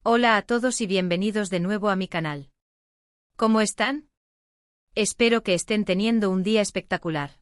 Hola a todos y bienvenidos de nuevo a mi canal. ¿Cómo están? Espero que estén teniendo un día espectacular.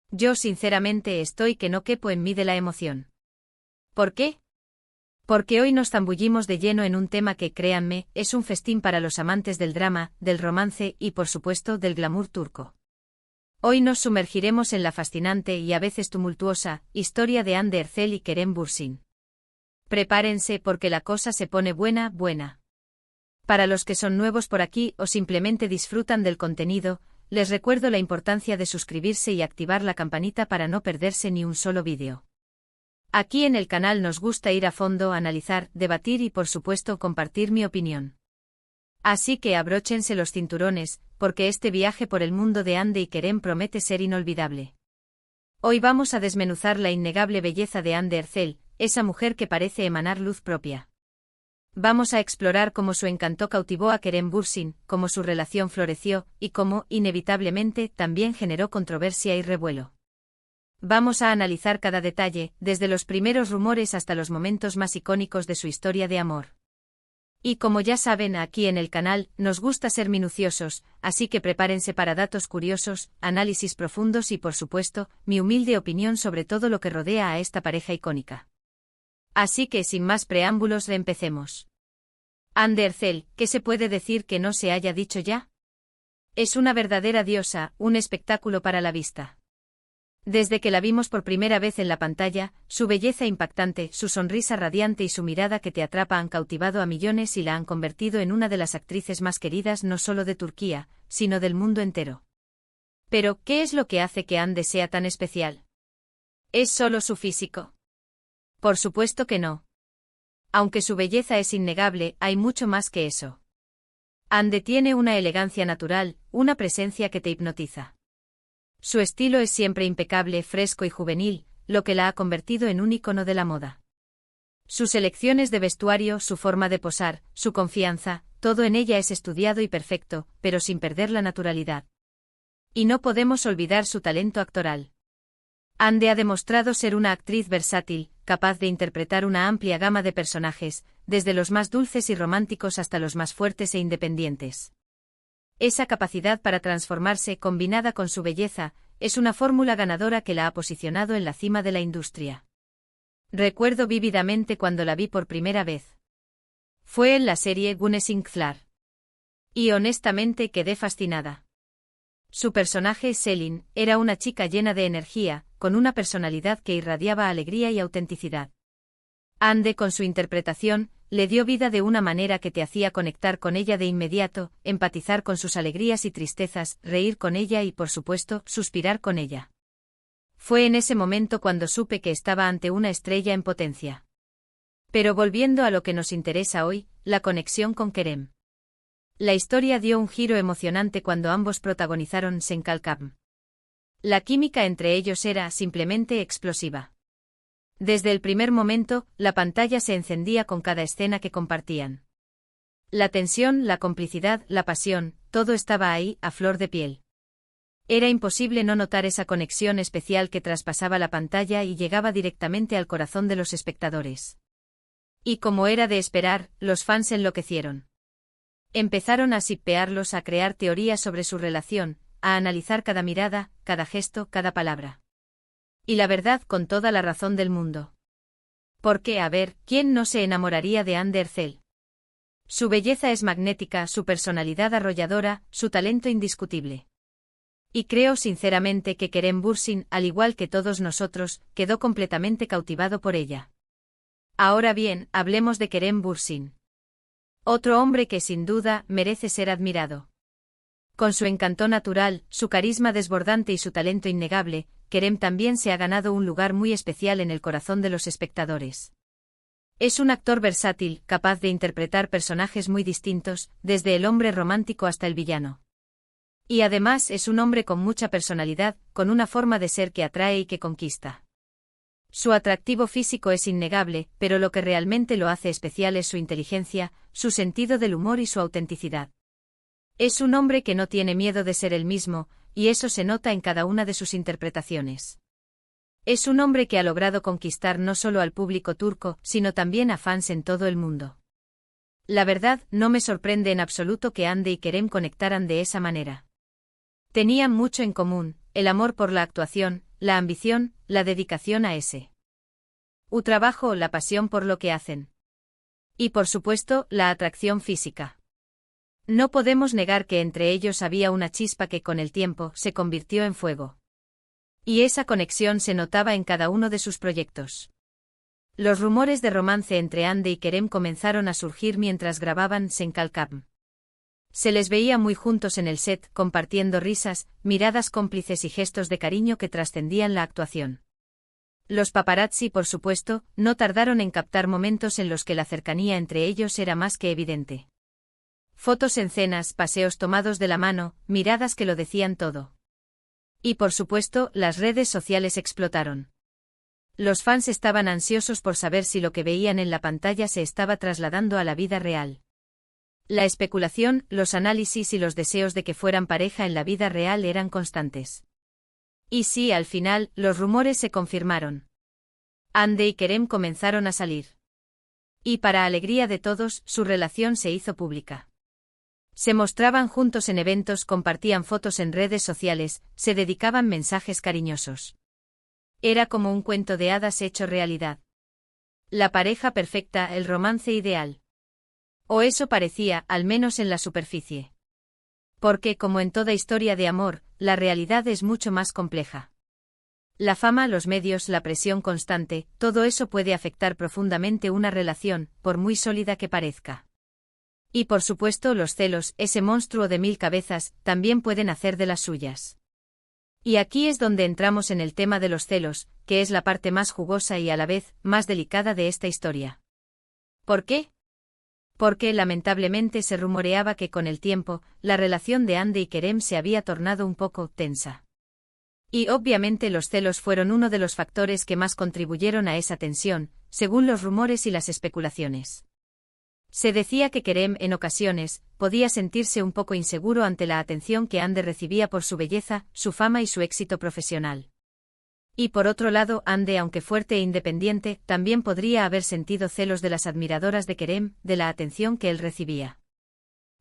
Yo sinceramente estoy que no quepo en mí de la emoción. ¿Por qué? Porque hoy nos zambullimos de lleno en un tema que, créanme, es un festín para los amantes del drama, del romance y, por supuesto, del glamour turco. Hoy nos sumergiremos en la fascinante y a veces tumultuosa historia de Hande Erçel y Kerem Bürsin. Prepárense porque la cosa se pone buena. Para los que son nuevos por aquí o simplemente disfrutan del contenido, les recuerdo la importancia de suscribirse y activar la campanita para no perderse ni un solo vídeo. Aquí en el canal nos gusta ir a fondo, analizar, debatir y por supuesto compartir mi opinión. Así que abróchense los cinturones, porque este viaje por el mundo de Hande y Kerem promete ser inolvidable. Hoy vamos a desmenuzar la innegable belleza de Hande Erçel, esa mujer que parece emanar luz propia. Vamos a explorar cómo su encanto cautivó a Kerem Bürsin, cómo su relación floreció, y cómo, inevitablemente, también generó controversia y revuelo. Vamos a analizar cada detalle, desde los primeros rumores hasta los momentos más icónicos de su historia de amor. Y como ya saben, aquí en el canal, nos gusta ser minuciosos, así que prepárense para datos curiosos, análisis profundos y por supuesto, mi humilde opinión sobre todo lo que rodea a esta pareja icónica. Así que sin más preámbulos empecemos. Hande Erçel, ¿qué se puede decir que no se haya dicho ya? Es una verdadera diosa, un espectáculo para la vista. Desde que la vimos por primera vez en la pantalla, su belleza impactante, su sonrisa radiante y su mirada que te atrapa han cautivado a millones y la han convertido en una de las actrices más queridas no solo de Turquía, sino del mundo entero. Pero, ¿qué es lo que hace que Hande sea tan especial? ¿Es solo su físico? Por supuesto que no. Aunque su belleza es innegable, hay mucho más que eso. Hande tiene una elegancia natural, una presencia que te hipnotiza. Su estilo es siempre impecable, fresco y juvenil, lo que la ha convertido en un ícono de la moda. Sus elecciones de vestuario, su forma de posar, su confianza, todo en ella es estudiado y perfecto, pero sin perder la naturalidad. Y no podemos olvidar su talento actoral. Hande ha demostrado ser una actriz versátil, capaz de interpretar una amplia gama de personajes, desde los más dulces y románticos hasta los más fuertes e independientes. Esa capacidad para transformarse, combinada con su belleza, es una fórmula ganadora que la ha posicionado en la cima de la industria. Recuerdo vívidamente cuando la vi por primera vez. Fue en la serie Güneşin Kızları. Y honestamente quedé fascinada. Su personaje, Selin, era una chica llena de energía, con una personalidad que irradiaba alegría y autenticidad. Hande, con su interpretación, le dio vida de una manera que te hacía conectar con ella de inmediato, empatizar con sus alegrías y tristezas, reír con ella y, por supuesto, suspirar con ella. Fue en ese momento cuando supe que estaba ante una estrella en potencia. Pero volviendo a lo que nos interesa hoy, la conexión con Kerem. La historia dio un giro emocionante cuando ambos protagonizaron Sen Kalkam. La química entre ellos era simplemente explosiva. Desde el primer momento, la pantalla se encendía con cada escena que compartían. La tensión, la complicidad, la pasión, todo estaba ahí, a flor de piel. Era imposible no notar esa conexión especial que traspasaba la pantalla y llegaba directamente al corazón de los espectadores. Y como era de esperar, los fans enloquecieron. Empezaron a shippearlos, a crear teorías sobre su relación, a analizar cada mirada, cada gesto, cada palabra. Y la verdad, con toda la razón del mundo. Porque, a ver, ¿quién no se enamoraría de Hande Erçel? Su belleza es magnética, su personalidad arrolladora, su talento indiscutible. Y creo sinceramente que Kerem Bürsin, al igual que todos nosotros, quedó completamente cautivado por ella. Ahora bien, hablemos de Kerem Bürsin. Otro hombre que sin duda merece ser admirado. Con su encanto natural, su carisma desbordante y su talento innegable, Kerem también se ha ganado un lugar muy especial en el corazón de los espectadores. Es un actor versátil, capaz de interpretar personajes muy distintos, desde el hombre romántico hasta el villano. Y además es un hombre con mucha personalidad, con una forma de ser que atrae y que conquista. Su atractivo físico es innegable, pero lo que realmente lo hace especial es su inteligencia, su sentido del humor y su autenticidad. Es un hombre que no tiene miedo de ser él mismo, y eso se nota en cada una de sus interpretaciones. Es un hombre que ha logrado conquistar no solo al público turco, sino también a fans en todo el mundo. La verdad, no me sorprende en absoluto que Ande y Kerem conectaran de esa manera. Tenían mucho en común, el amor por la actuación, la ambición, la dedicación a ese trabajo, la pasión por lo que hacen. Y por supuesto, la atracción física. No podemos negar que entre ellos había una chispa que con el tiempo se convirtió en fuego. Y esa conexión se notaba en cada uno de sus proyectos. Los rumores de romance entre Ande y Kerem comenzaron a surgir mientras grababan Senkalkam. Se les veía muy juntos en el set, compartiendo risas, miradas cómplices y gestos de cariño que trascendían la actuación. Los paparazzi, por supuesto, no tardaron en captar momentos en los que la cercanía entre ellos era más que evidente. Fotos en cenas, paseos tomados de la mano, miradas que lo decían todo. Y por supuesto, las redes sociales explotaron. Los fans estaban ansiosos por saber si lo que veían en la pantalla se estaba trasladando a la vida real. La especulación, los análisis y los deseos de que fueran pareja en la vida real eran constantes. Y sí, al final, los rumores se confirmaron. Ande y Kerem comenzaron a salir. Y para alegría de todos, su relación se hizo pública. Se mostraban juntos en eventos, compartían fotos en redes sociales, se dedicaban mensajes cariñosos. Era como un cuento de hadas hecho realidad. La pareja perfecta, el romance ideal. O eso parecía, al menos en la superficie. Porque, como en toda historia de amor, la realidad es mucho más compleja. La fama, los medios, la presión constante, todo eso puede afectar profundamente una relación, por muy sólida que parezca. Y por supuesto los celos, ese monstruo de 1000 cabezas, también pueden hacer de las suyas. Y aquí es donde entramos en el tema de los celos, que es la parte más jugosa y a la vez más delicada de esta historia. ¿Por qué? Porque lamentablemente se rumoreaba que con el tiempo, la relación de Ande y Kerem se había tornado un poco tensa. Y obviamente los celos fueron uno de los factores que más contribuyeron a esa tensión, según los rumores y las especulaciones. Se decía que Kerem, en ocasiones, podía sentirse un poco inseguro ante la atención que Ande recibía por su belleza, su fama y su éxito profesional. Y por otro lado, Ande, aunque fuerte e independiente, también podría haber sentido celos de las admiradoras de Kerem, de la atención que él recibía.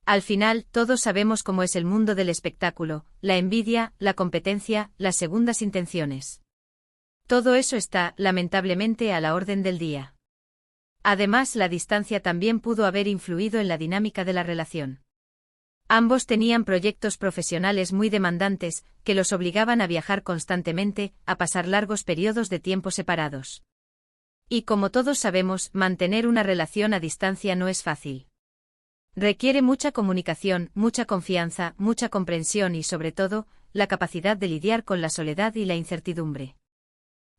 Al final, todos sabemos cómo es el mundo del espectáculo, la envidia, la competencia, las segundas intenciones. Todo eso está, lamentablemente, a la orden del día. Además, la distancia también pudo haber influido en la dinámica de la relación. Ambos tenían proyectos profesionales muy demandantes, que los obligaban a viajar constantemente, a pasar largos periodos de tiempo separados. Y como todos sabemos, mantener una relación a distancia no es fácil. Requiere mucha comunicación, mucha confianza, mucha comprensión y, sobre todo, la capacidad de lidiar con la soledad y la incertidumbre.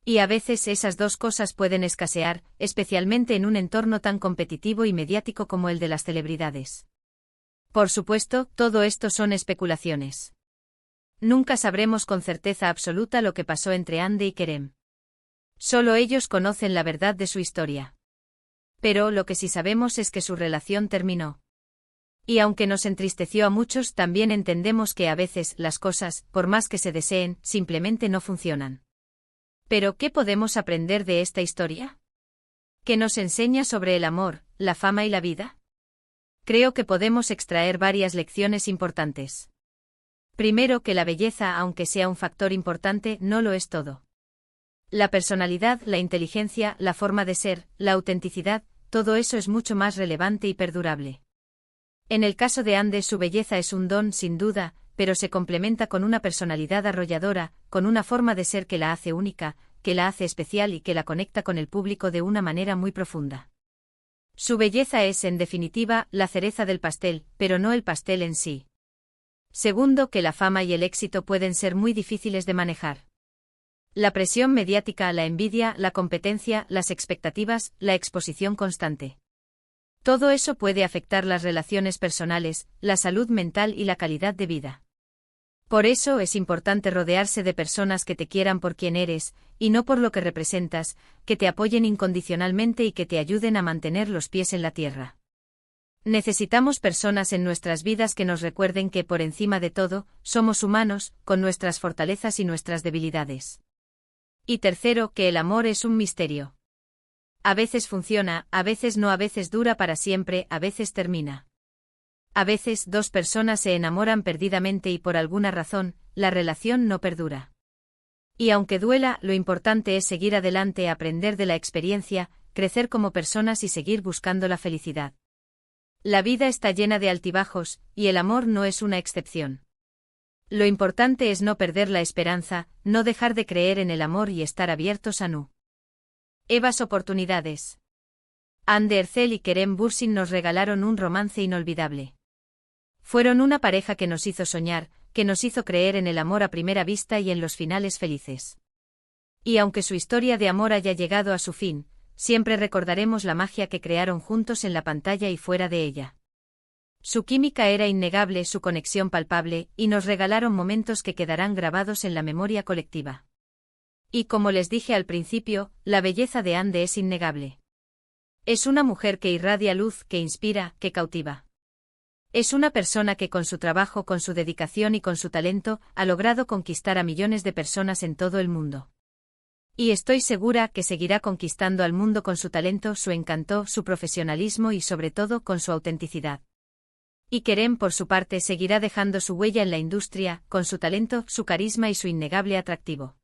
Y a veces esas dos cosas pueden escasear, especialmente en un entorno tan competitivo y mediático como el de las celebridades. Por supuesto, todo esto son especulaciones. Nunca sabremos con certeza absoluta lo que pasó entre Ande y Kerem. Solo ellos conocen la verdad de su historia. Pero lo que sí sabemos es que su relación terminó. Y aunque nos entristeció a muchos, también entendemos que a veces las cosas, por más que se deseen, simplemente no funcionan. Pero ¿qué podemos aprender de esta historia? ¿Qué nos enseña sobre el amor, la fama y la vida? Creo que podemos extraer varias lecciones importantes. Primero, que la belleza, aunque sea un factor importante, no lo es todo. La personalidad, la inteligencia, la forma de ser, la autenticidad, todo eso es mucho más relevante y perdurable. En el caso de Ande, su belleza es un don, sin duda, pero se complementa con una personalidad arrolladora, con una forma de ser que la hace única, que la hace especial y que la conecta con el público de una manera muy profunda. Su belleza es, en definitiva, la cereza del pastel, pero no el pastel en sí. Segundo, que la fama y el éxito pueden ser muy difíciles de manejar. La presión mediática, la envidia, la competencia, las expectativas, la exposición constante. Todo eso puede afectar las relaciones personales, la salud mental y la calidad de vida. Por eso es importante rodearse de personas que te quieran por quien eres, y no por lo que representas, que te apoyen incondicionalmente y que te ayuden a mantener los pies en la tierra. Necesitamos personas en nuestras vidas que nos recuerden que, por encima de todo, somos humanos, con nuestras fortalezas y nuestras debilidades. Y tercero, que el amor es un misterio. A veces funciona, a veces no, a veces dura para siempre, a veces termina. A veces dos personas se enamoran perdidamente y por alguna razón, la relación no perdura. Y aunque duela, lo importante es seguir adelante, aprender de la experiencia, crecer como personas y seguir buscando la felicidad. La vida está llena de altibajos, y el amor no es una excepción. Lo importante es no perder la esperanza, no dejar de creer en el amor y estar abiertos a nuevas oportunidades. Anne Ercel y Kerem Bürsin nos regalaron un romance inolvidable. Fueron una pareja que nos hizo soñar, que nos hizo creer en el amor a primera vista y en los finales felices. Y aunque su historia de amor haya llegado a su fin, siempre recordaremos la magia que crearon juntos en la pantalla y fuera de ella. Su química era innegable, su conexión palpable, y nos regalaron momentos que quedarán grabados en la memoria colectiva. Y como les dije al principio, la belleza de Anne es innegable. Es una mujer que irradia luz, que inspira, que cautiva. Es una persona que con su trabajo, con su dedicación y con su talento, ha logrado conquistar a millones de personas en todo el mundo. Y estoy segura que seguirá conquistando al mundo con su talento, su encanto, su profesionalismo y sobre todo con su autenticidad. Y Kerem, por su parte, seguirá dejando su huella en la industria, con su talento, su carisma y su innegable atractivo.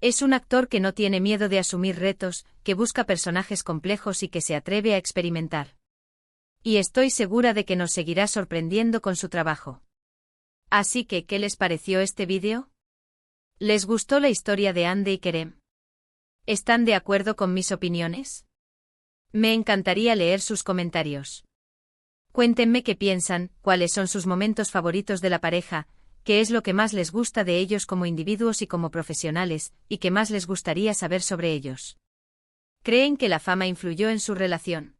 Es un actor que no tiene miedo de asumir retos, que busca personajes complejos y que se atreve a experimentar. Y estoy segura de que nos seguirá sorprendiendo con su trabajo. Así que, ¿qué les pareció este vídeo? ¿Les gustó la historia de Anne y Kerem? ¿Están de acuerdo con mis opiniones? Me encantaría leer sus comentarios. Cuéntenme qué piensan, cuáles son sus momentos favoritos de la pareja, qué es lo que más les gusta de ellos como individuos y como profesionales, y qué más les gustaría saber sobre ellos. ¿Creen que la fama influyó en su relación?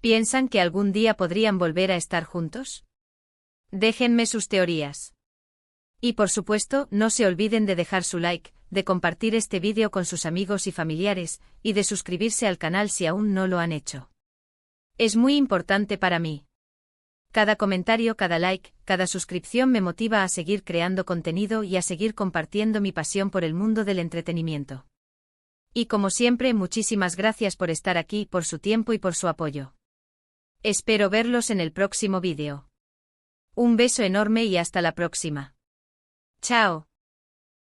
¿Piensan que algún día podrían volver a estar juntos? Déjenme sus teorías. Y por supuesto, no se olviden de dejar su like, de compartir este vídeo con sus amigos y familiares, y de suscribirse al canal si aún no lo han hecho. Es muy importante para mí. Cada comentario, cada like, cada suscripción me motiva a seguir creando contenido y a seguir compartiendo mi pasión por el mundo del entretenimiento. Y como siempre, muchísimas gracias por estar aquí, por su tiempo y por su apoyo. Espero verlos en el próximo vídeo. Un beso enorme y hasta la próxima. Chao.